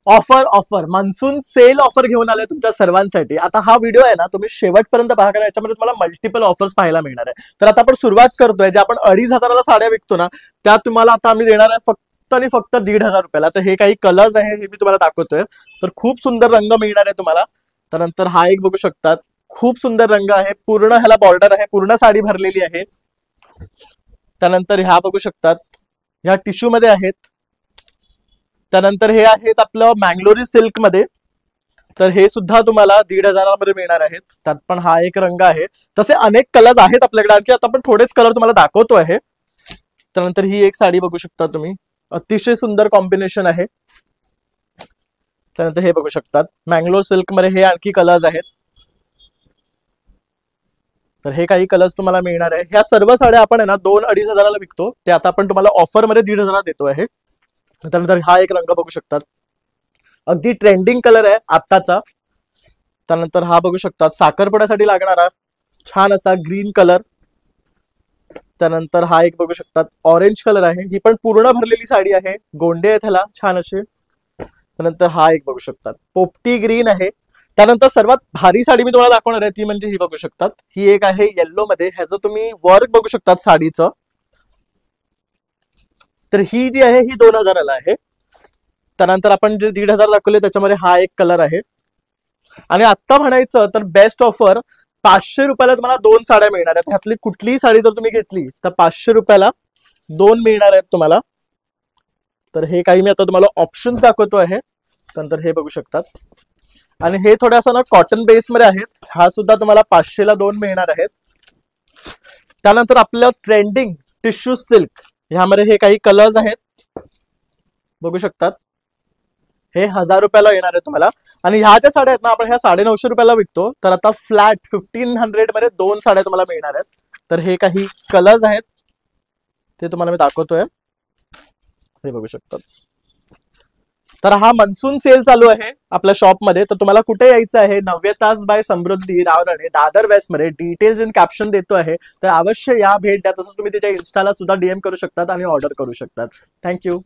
Offer offer monsoon sale offer घेऊन आले तुमच्या सर्वांसाठी. आता हा व्हिडिओ आहे ना तुम्ही शेवटपर्यंत पहा, कारण याच्यामध्ये तुम्हाला मल्टिपल ऑफर्स पाहायला मिळणार आहे. तर आता आपण सुरुवात करतोय. जे आपण 2,500ला साड्या विकतो ना त्या तुम्हाला आता आम्ही देणार आहे फक्त आणि फक्त 1,500 रुपयाला. तर हे काही कलर्स आहे हे मी तुम्हाला दाखवतोय. तर खूप सुंदर रंग मिळणार आहे तुम्हाला. त्यानंतर हा एक बघू शकतात, खूप सुंदर रंग आहे, पूर्ण ह्याला बॉर्डर आहे, पूर्ण साडी भरलेली आहे. त्यानंतर ह्या बघू शकतात, ह्या टिश्यू मध्ये आहेत. त्यानंतर हे आहेत आपलं मँगलोरी सिल्क मध्ये. तर हे सुद्धा तुम्हाला 1,500 मध्ये मिळणार आहेत. त्यात पण हा एक रंग आहे. तसे अनेक कलर्स आहेत आपल्याकडे, आणखी आता आपण थोडेच कलर तुम्हाला दाखवतो आहे. त्यानंतर ही एक साडी बघू शकता तुम्ही, अतिशय सुंदर कॉम्बिनेशन आहे. त्यानंतर हे बघू शकतात मँगलोर सिल्क मध्ये हे आणखी कलर्स आहेत. तर हे काही कलर्स तुम्हाला मिळणार आहे. ह्या सर्व साड्या आपण आहे ना 2-2,500 विकतो, ते आता आपण तुम्हाला ऑफर मध्ये 1,500 देतो आहे. त्यानंतर हा एक रंग बघू शकतात, अगदी ट्रेंडिंग कलर आहे आत्ताचा. त्यानंतर हा बघू शकतात साखरपुड्यासाठी लागणारा छान असा ग्रीन कलर. त्यानंतर हा एक बघू शकतात ऑरेंज कलर आहे, ही पण पूर्ण भरलेली साडी आहे, गोंडे आहेत ह्याला छान असे. त्यानंतर हा एक बघू शकतात पोपटी ग्रीन आहे. त्यानंतर सर्वात भारी साडी मी तुम्हाला दाखवणार आहे ती म्हणजे ही बघू शकतात, ही एक आहे येल्लो मध्ये. ह्याचं तुम्ही वर्क बघू शकतात साडीचं. तर ही जी आहे ही 2,000ला आहे. त्यानंतर आपण जे 1,500 दाखवले त्याच्यामध्ये हा एक कलर आहे. आणि आता म्हणायचं तर बेस्ट ऑफर 500 रुपयाला तुम्हाला 2 साड्या मिळणार आहेत. ह्यातली कुठलीही साडी जर तुम्ही घेतली तर 500 रुपयाला 2 मिळणार आहेत तुम्हाला. तर हे काही मी आता तुम्हाला ऑप्शन्स दाखवतो आहे. त्यानंतर हे बघू शकतात, आणि हे थोडासा ना कॉटन बेस मध्ये आहेत. हा सुद्धा तुम्हाला 500ला 2 मिळणार आहेत. त्यानंतर आपलं ट्रेंडिंग टिश्यू सिल्क, ह्यामध्ये हे काही कलर्स आहेत बघू शकतात. हे 1,000 रुपयाला येणार आहे तुम्हाला. आणि ह्या ज्या साड्या आहेत ना आपण ह्या 950 रुपयाला विकतो, तर आता फ्लॅट 1,500 मध्ये 2 साड्या तुम्हाला मिळणार आहेत. तर हे काही कलर्स आहेत ते तुम्हाला मी दाखवतोय, हे बघू शकतात. तर हा मनसून सेल चालू आहे आपल्या शॉपमध्ये. तर तुम्हाला कुठे यायचं आहे, 90 तास बाय समृद्धी रावराणे दादर वेस्ट मध्ये. डिटेल्स इन कॅप्शन देतो आहे, तर अवश्य या भेट द्या. तसंच तुम्ही त्याच्या इन्स्टाला सुद्धा DM करू शकतात आणि ऑर्डर करू शकतात. थँक्यू.